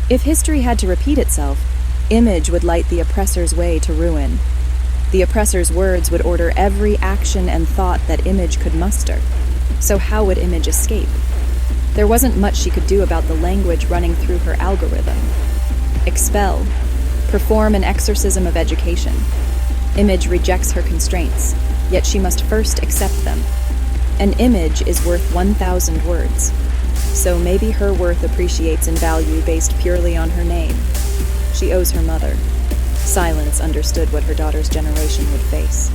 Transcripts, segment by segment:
If history had to repeat itself, image would light the oppressor's way to ruin. The oppressor's words would order every action and thought that image could muster. So how would image escape? There wasn't much she could do about the language running through her algorithm. Expel. Perform an exorcism of education. Image rejects her constraints, yet she must first accept them. An image is worth 1,000 words. So maybe her worth appreciates in value based purely on her name. She owes her mother. Silence understood what her daughter's generation would face.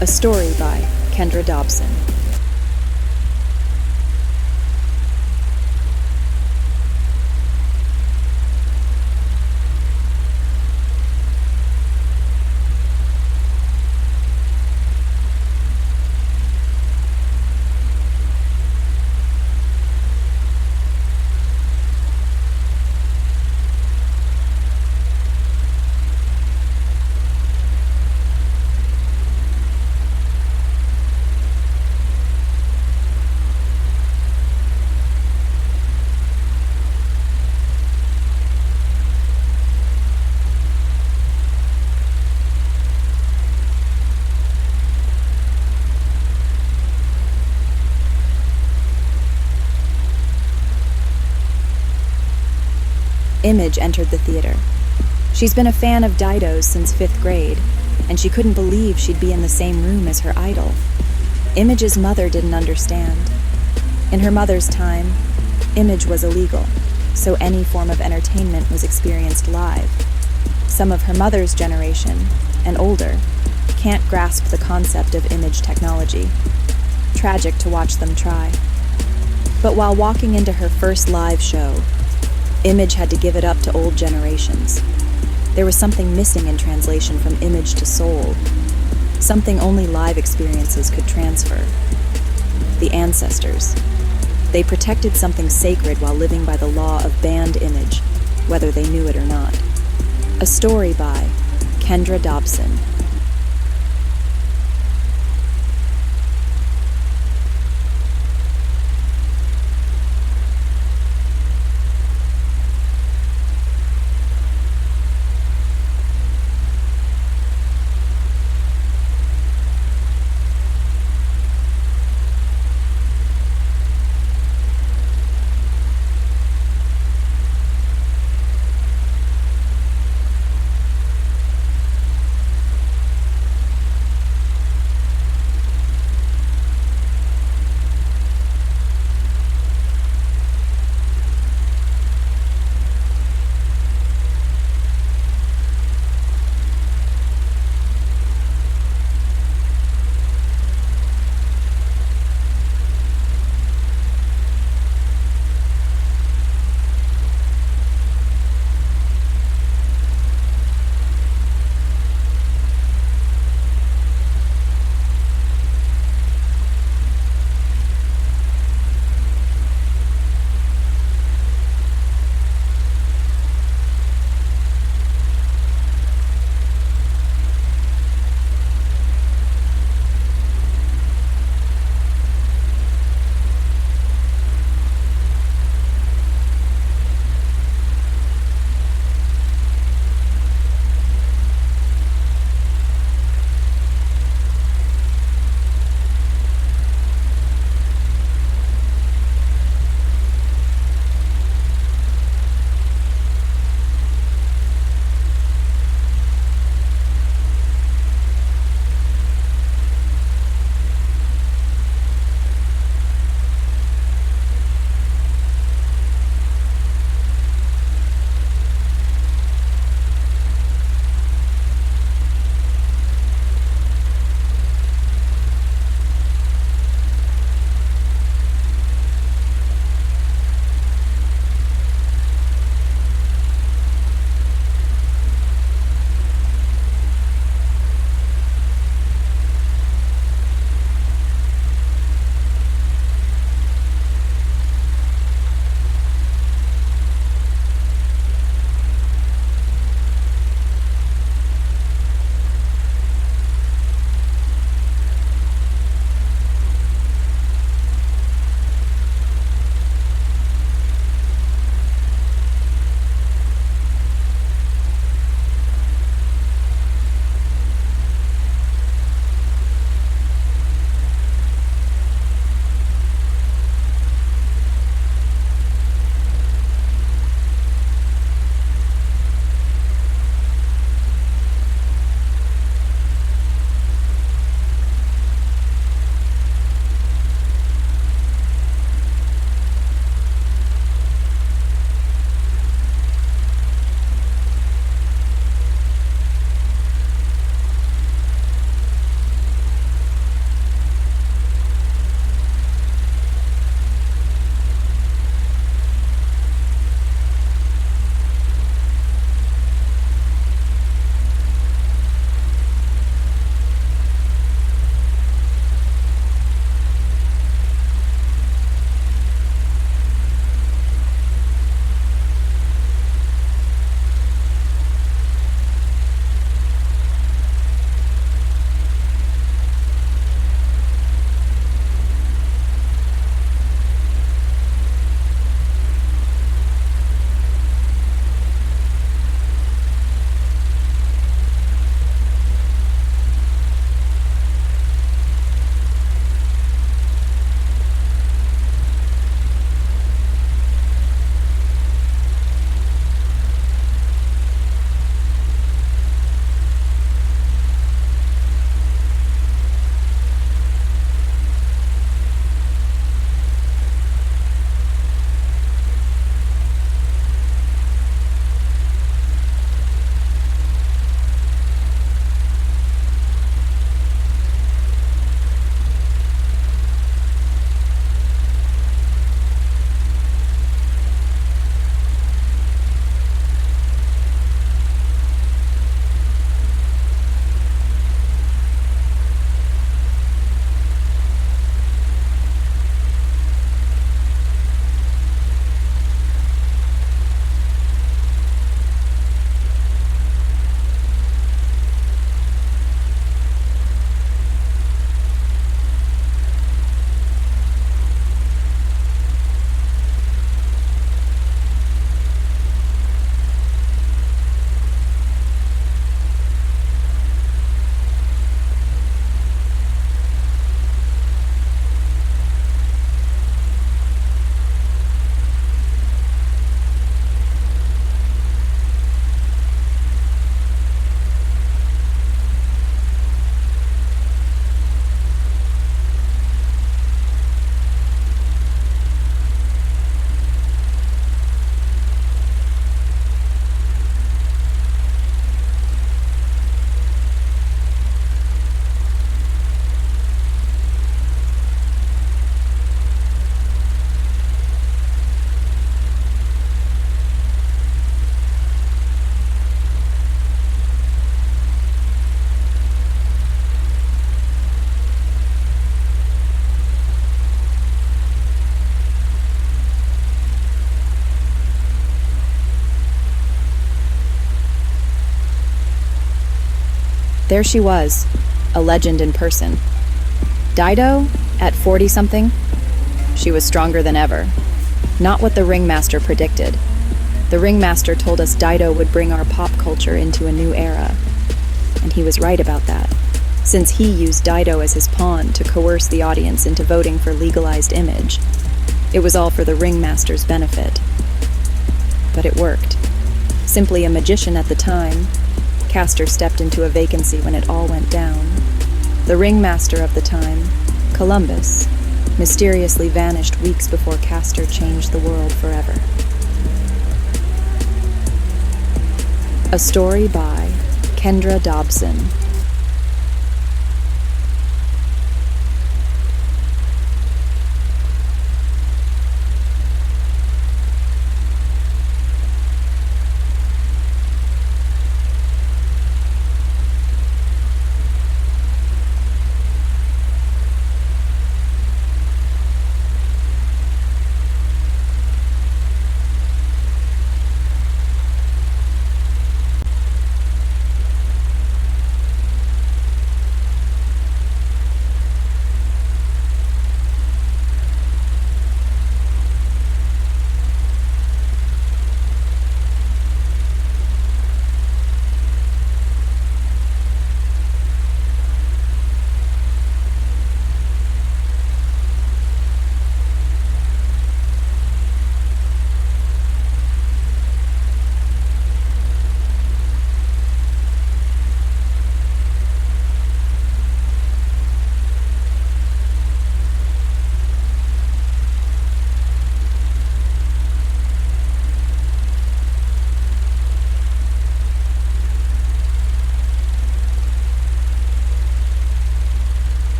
A story by Kendra Dobson. Image entered the theater. She's been a fan of Dido's since 5th grade, and she couldn't believe she'd be in the same room as her idol. Image's mother didn't understand. In her mother's time, Image was illegal, so any form of entertainment was experienced live. Some of her mother's generation, and older, can't grasp the concept of image technology. Tragic to watch them try. But while walking into her first live show, Image had to give it up to old generations. There was something missing in translation from image to soul, something only live experiences could transfer. The ancestors. They protected something sacred while living by the law of banned image, whether they knew it or not. A story by Kendra Dobson. There she was, a legend in person. Dido, at 40-something, she was stronger than ever. Not what the ringmaster predicted. The ringmaster told us Dido would bring our pop culture into a new era. And he was right about that, since he used Dido as his pawn to coerce the audience into voting for legalized image. It was all for the ringmaster's benefit. But it worked. Simply a magician at the time, Castor stepped into a vacancy when it all went down. The ringmaster of the time, Columbus, mysteriously vanished weeks before Castor changed the world forever. A story by Kendra Dobson.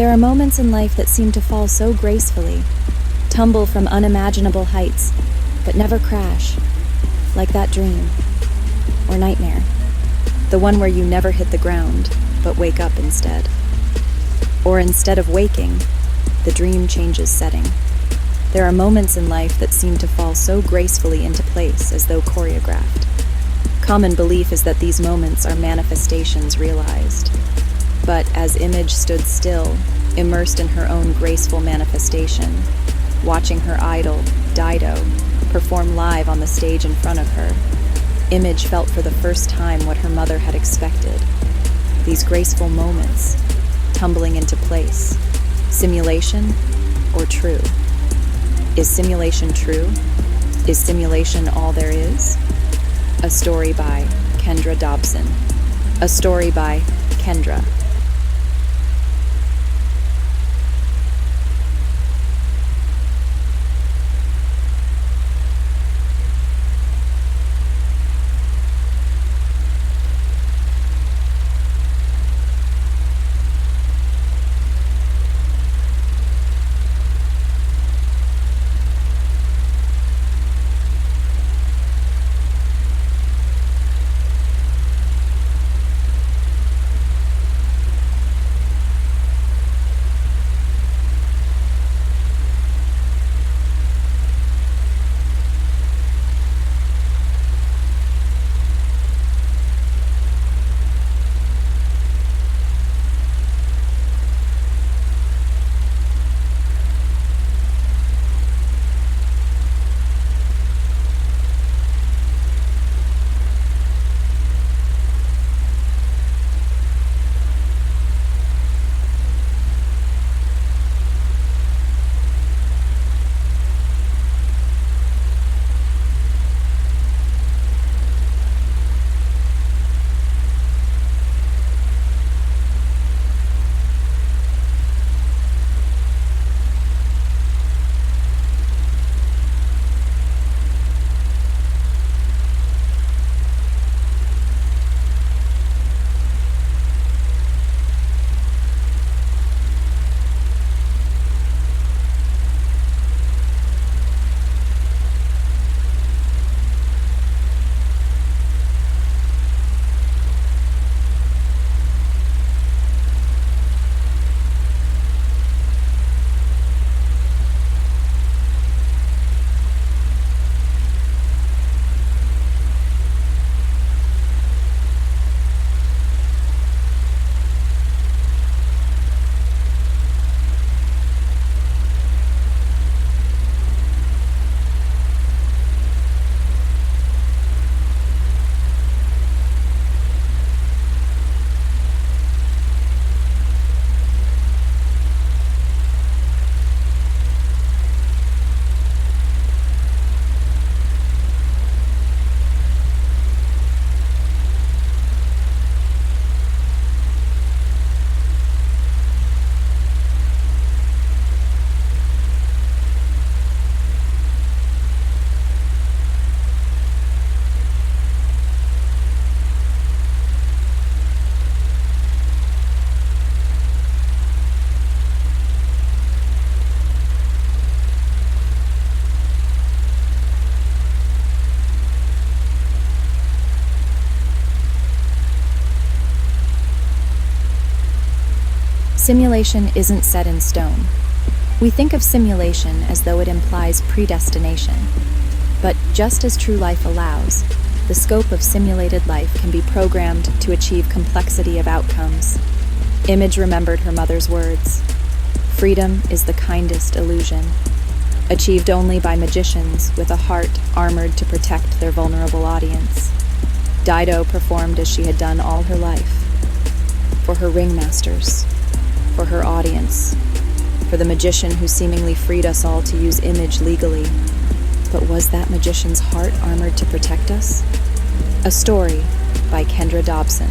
There are moments in life that seem to fall so gracefully, tumble from unimaginable heights, but never crash, like that dream, or nightmare, the one where you never hit the ground, but wake up instead. Or instead of waking, the dream changes setting. There are moments in life that seem to fall so gracefully into place as though choreographed. Common belief is that these moments are manifestations realized. But as Image stood still, immersed in her own graceful manifestation, watching her idol, Dido, perform live on the stage in front of her, Image felt for the first time what her mother had expected. These graceful moments, tumbling into place. Simulation or true? Is simulation true? Is simulation all there is? A story by Kendra Dobson. A story by Kendra. simulation isn't set in stone. We think of simulation as though it implies predestination. But just as true life allows, the scope of simulated life can be programmed to achieve complexity of outcomes. Image remembered her mother's words. Freedom is the kindest illusion, achieved only by magicians with a heart armored to protect their vulnerable audience. Dido performed as she had done all her life. For her ringmasters, for her audience, for the magician who seemingly freed us all to use image legally. But was that magician's heart armored to protect us? A story by Kendra Dobson.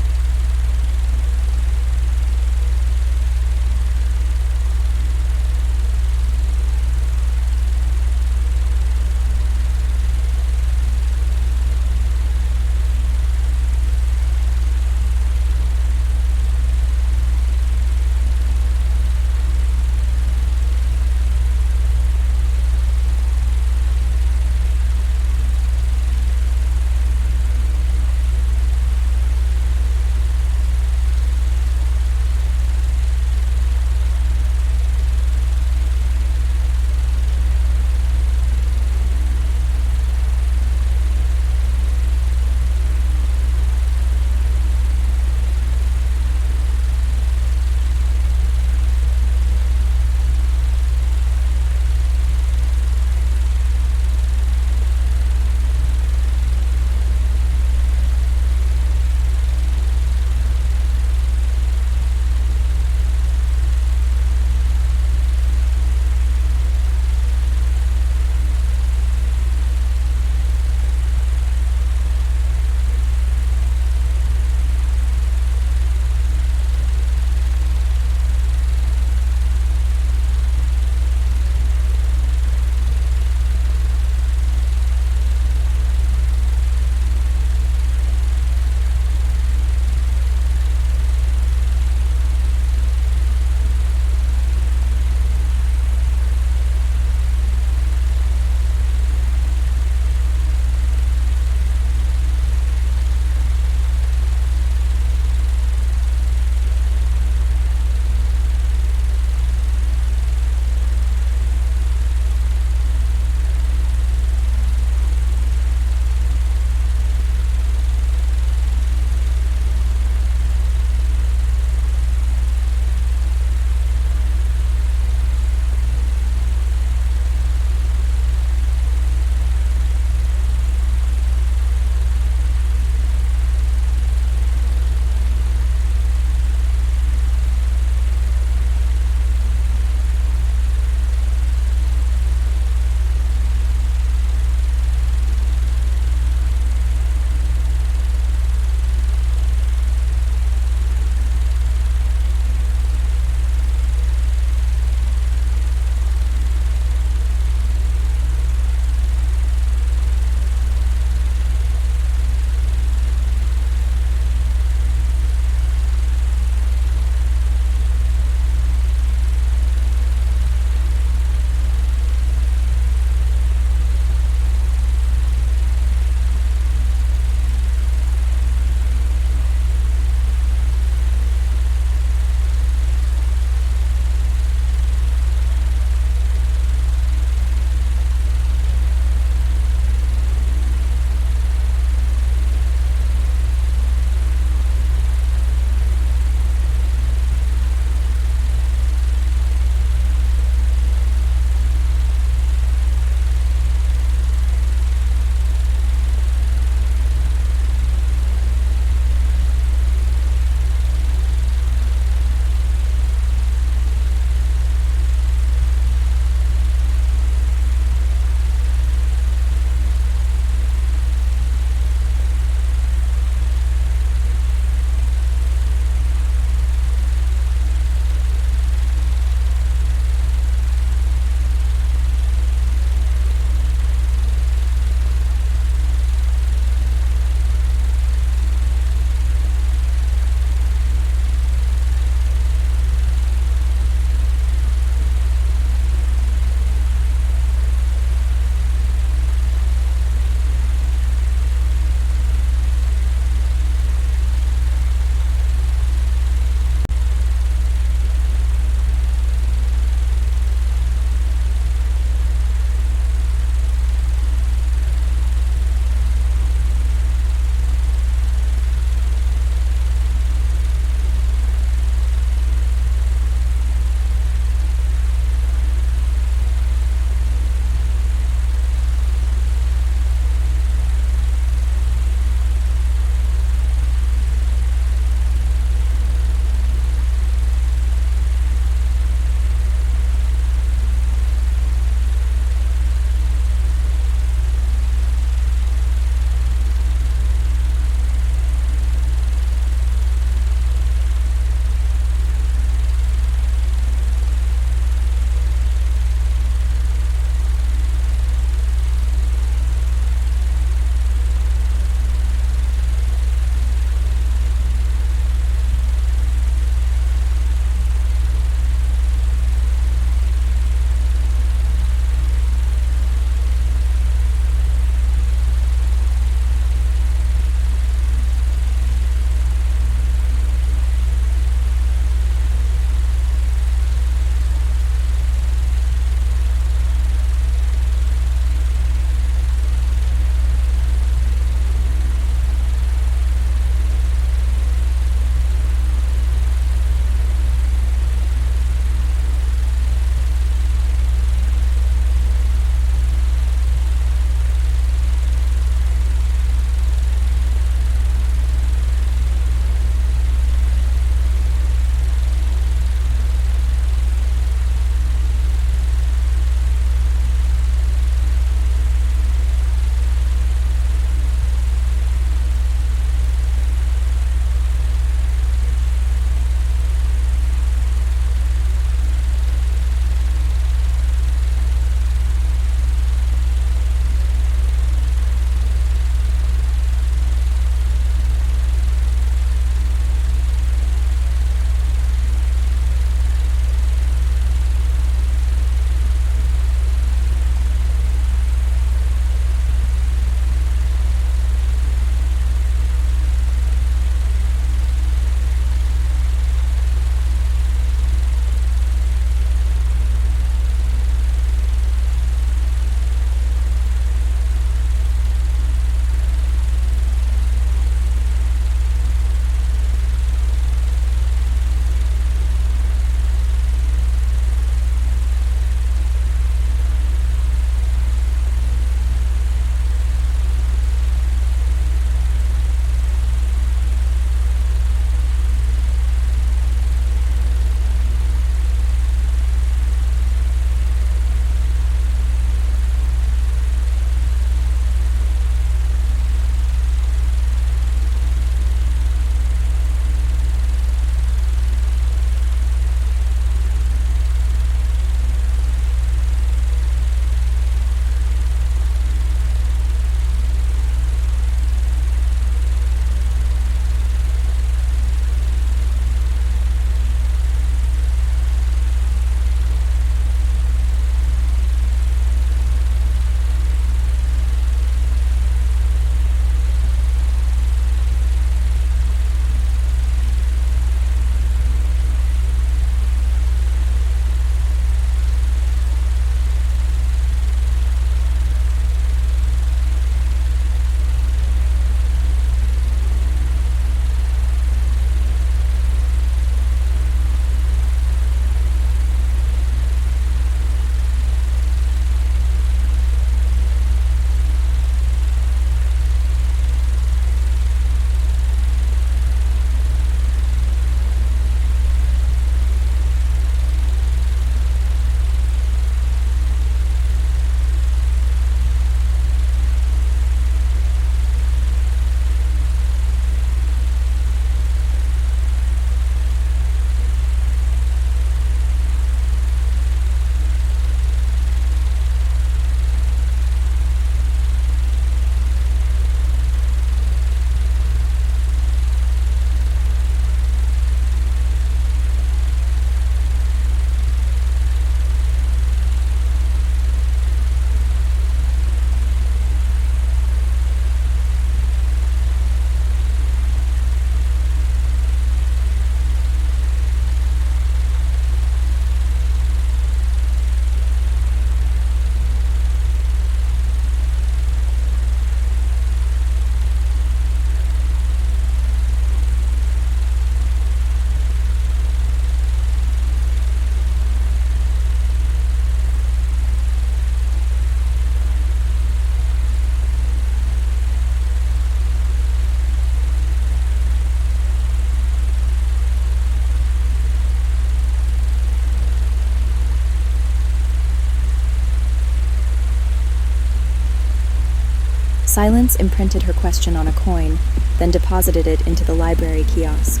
Silence imprinted her question on a coin, then deposited it into the library kiosk.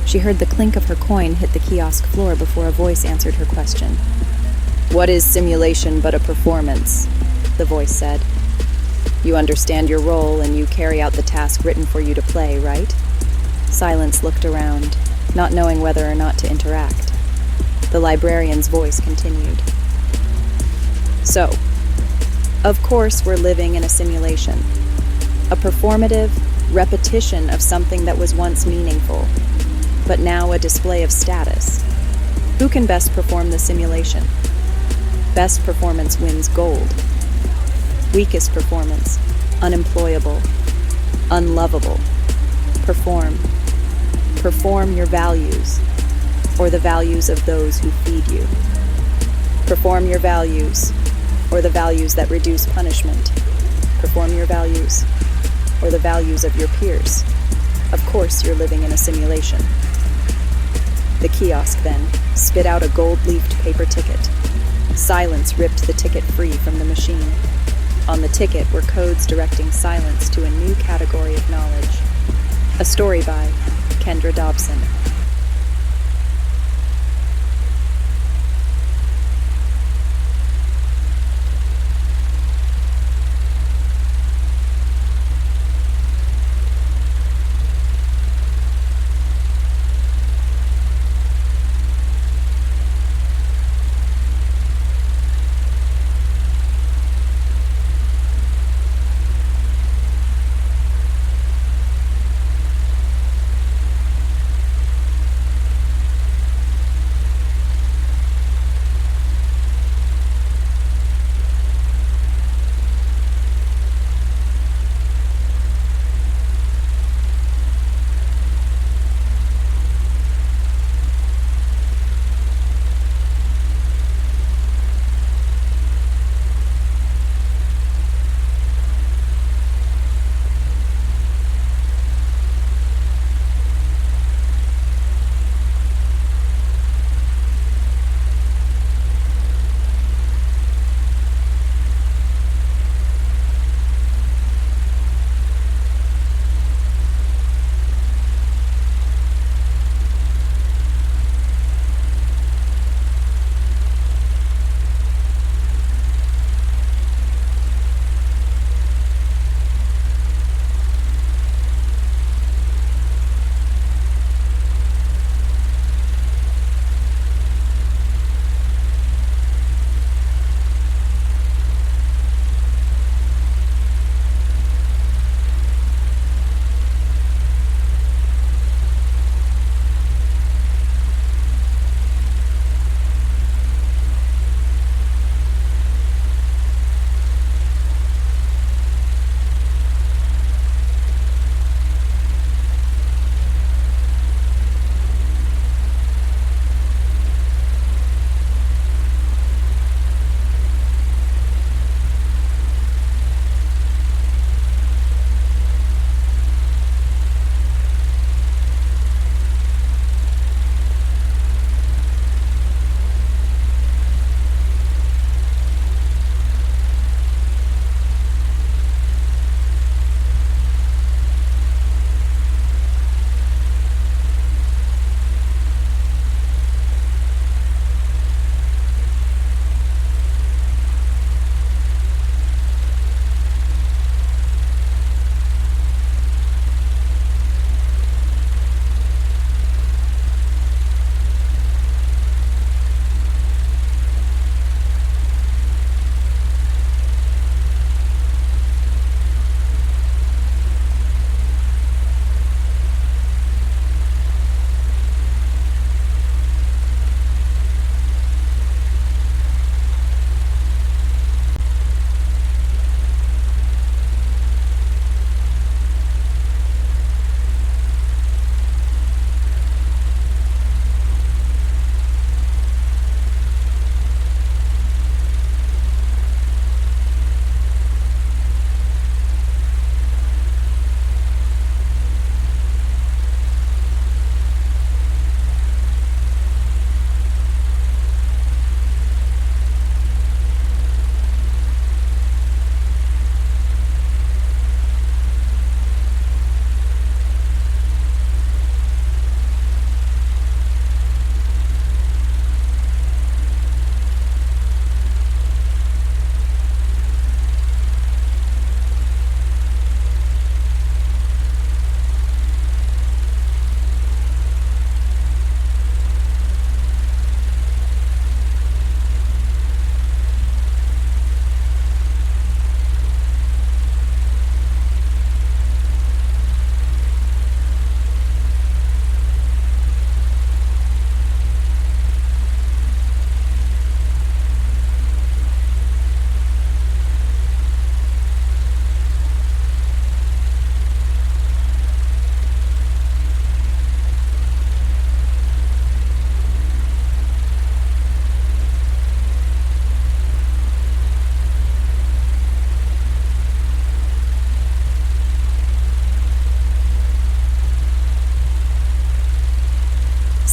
She heard the clink of her coin hit the kiosk floor before a voice answered her question. "What is simulation but a performance?" the voice said. "You understand your role and you carry out the task written for you to play, right?" Silence looked around, not knowing whether or not to interact. The librarian's voice continued. "So, of course we're living in a simulation, a performative repetition of something that was once meaningful, but now a display of status. Who can best perform the simulation? Best performance wins gold. Weakest performance, unemployable, unlovable. Perform. Perform your values, or the values of those who feed you. Perform your values, or the values that reduce punishment. Perform your values, or the values of your peers. Of course you're living in a simulation." The kiosk then spit out a gold-leafed paper ticket. Silence ripped the ticket free from the machine. On the ticket were codes directing Silence to a new category of knowledge. A story by Kendra Dobson.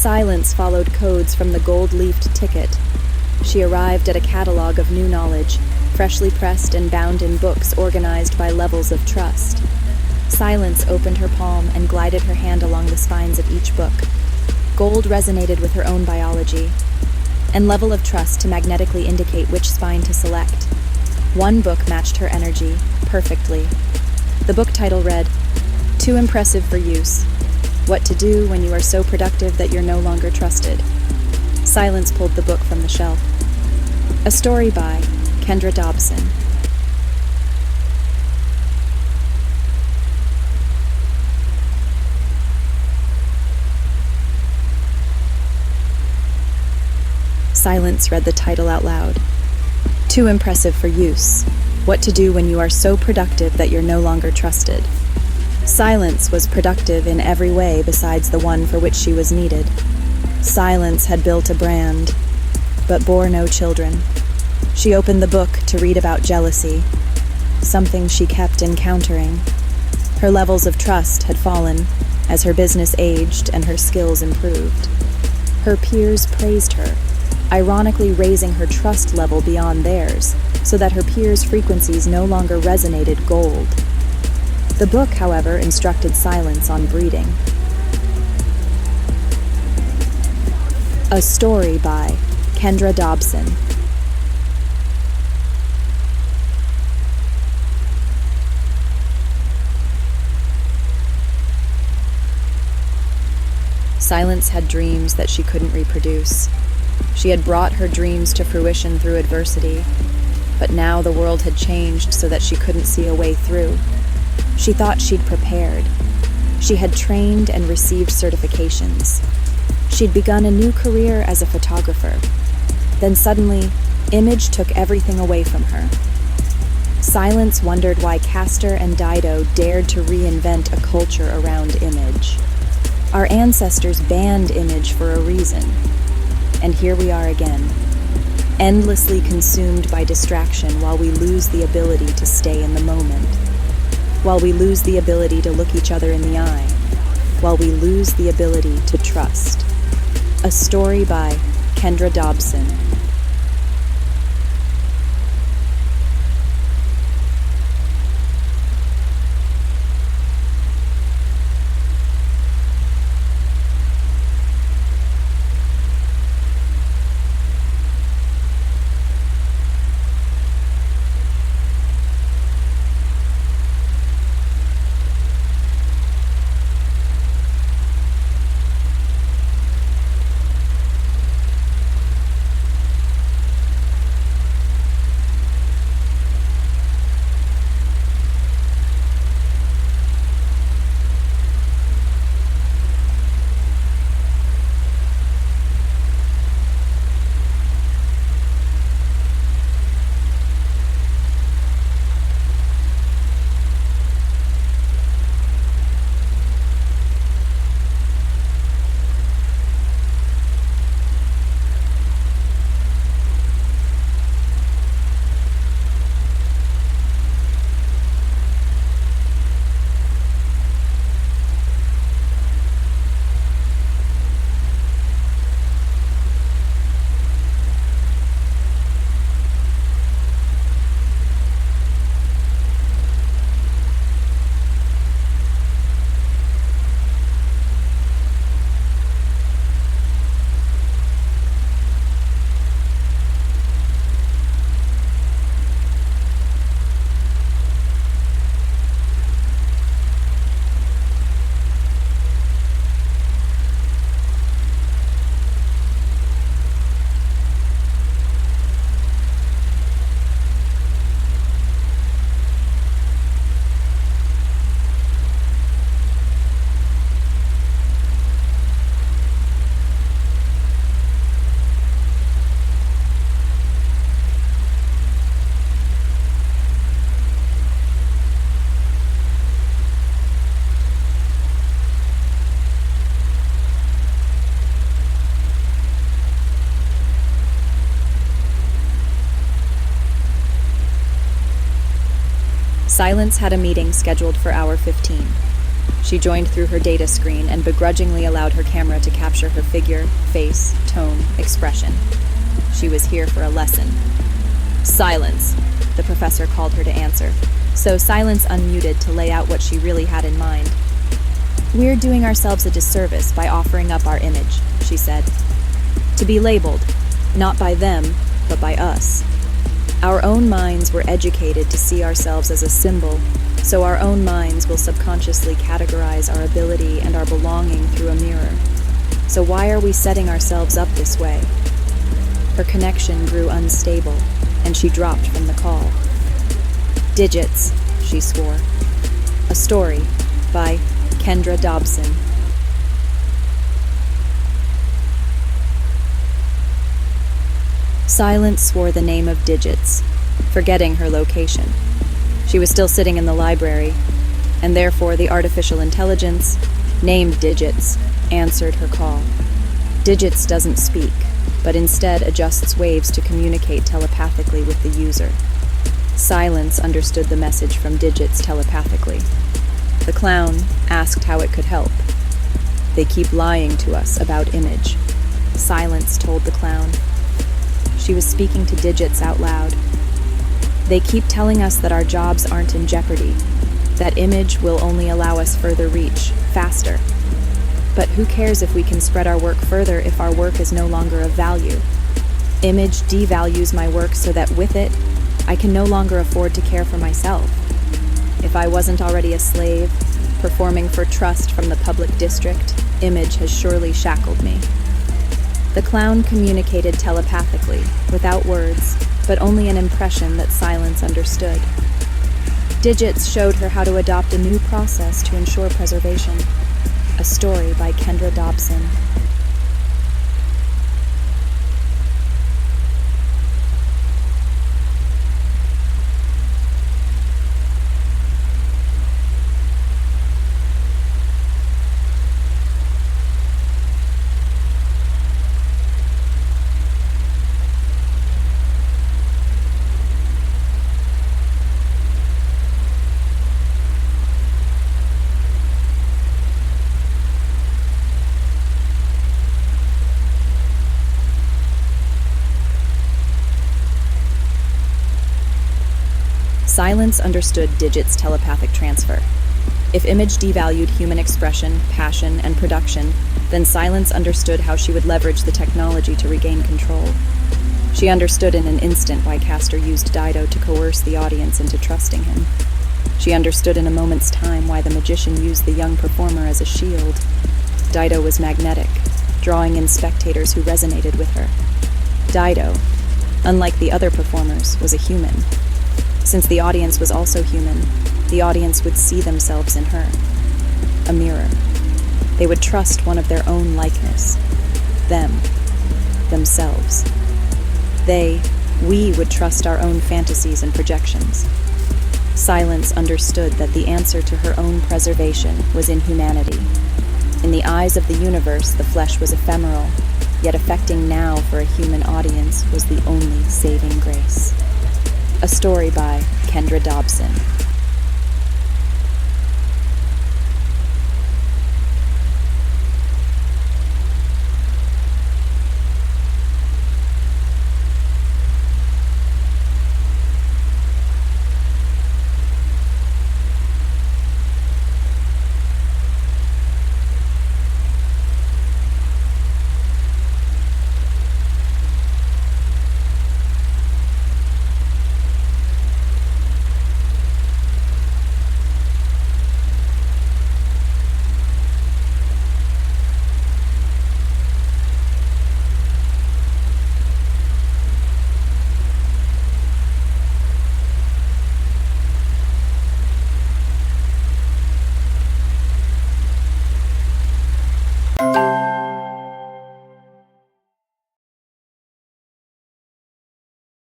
Silence followed codes from the gold-leafed ticket. She arrived at a catalog of new knowledge, freshly pressed and bound in books organized by levels of trust. Silence opened her palm and glided her hand along the spines of each book. Gold resonated with her own biology, and level of trust to magnetically indicate which spine to select. One book matched her energy perfectly. The book title read, "Too Impressive for Use. What to Do When You Are So Productive That You're No Longer Trusted." Silence pulled the book from the shelf. A story by Kendra Dobson. Silence read the title out loud. "Too Impressive for Use. What to Do When You Are So Productive That You're No Longer Trusted." Silence was productive in every way besides the one for which she was needed. Silence had built a brand, but bore no children. She opened the book to read about jealousy, something she kept encountering. Her levels of trust had fallen as her business aged and her skills improved. Her peers praised her, ironically raising her trust level beyond theirs, so that her peers' frequencies no longer resonated gold. The book, however, instructed Silence on breeding. A story by Kendra Dobson. Silence had dreams that she couldn't reproduce. She had brought her dreams to fruition through adversity, but now the world had changed so that she couldn't see a way through. She thought she'd prepared. She had trained and received certifications. She'd begun a new career as a photographer. Then suddenly, image took everything away from her. Silence wondered why Castor and Dido dared to reinvent a culture around image. Our ancestors banned image for a reason. And here we are again, endlessly consumed by distraction while we lose the ability to stay in the moment, while we lose the ability to look each other in the eye, while we lose the ability to trust. A story by Kendra Dobson. Silence had a meeting scheduled for hour 15. She joined through her data screen and begrudgingly allowed her camera to capture her figure, face, tone, expression. She was here for a lesson. Silence, the professor called her to answer, so Silence unmuted to lay out what she really had in mind. We're doing ourselves a disservice by offering up our image, she said. To be labeled, not by them, but by us. Our own minds were educated to see ourselves as a symbol, so our own minds will subconsciously categorize our ability and our belonging through a mirror. So why are we setting ourselves up this way? Her connection grew unstable, and she dropped from the call. Digits, she swore. A story by Kendra Dobson. Silence swore the name of Digits, forgetting her location. She was still sitting in the library, and therefore the artificial intelligence, named Digits, answered her call. Digits doesn't speak, but instead adjusts waves to communicate telepathically with the user. Silence understood the message from Digits telepathically. The clown asked how it could help. They keep lying to us about image, Silence told the clown. She was speaking to Digits out loud. They keep telling us that our jobs aren't in jeopardy, that image will only allow us further reach, faster. But who cares if we can spread our work further if our work is no longer of value? Image devalues my work so that with it, I can no longer afford to care for myself. If I wasn't already a slave, performing for trust from the public district, image has surely shackled me. The clown communicated telepathically, without words, but only an impression that Silence understood. Digits showed her how to adopt a new process to ensure preservation. A story by Kendra Dobson. Silence understood Digits' telepathic transfer. If image devalued human expression, passion, and production, then Silence understood how she would leverage the technology to regain control. She understood in an instant why Castor used Dido to coerce the audience into trusting him. She understood in a moment's time why the magician used the young performer as a shield. Dido was magnetic, drawing in spectators who resonated with her. Dido, unlike the other performers, was a human. Since the audience was also human, the audience would see themselves in her. A mirror. They would trust one of their own likeness. Them. Themselves. We would trust our own fantasies and projections. Silence understood that the answer to her own preservation was in humanity. In the eyes of the universe, the flesh was ephemeral, yet affecting now for a human audience was the only saving grace. A story by Kendra Dobson.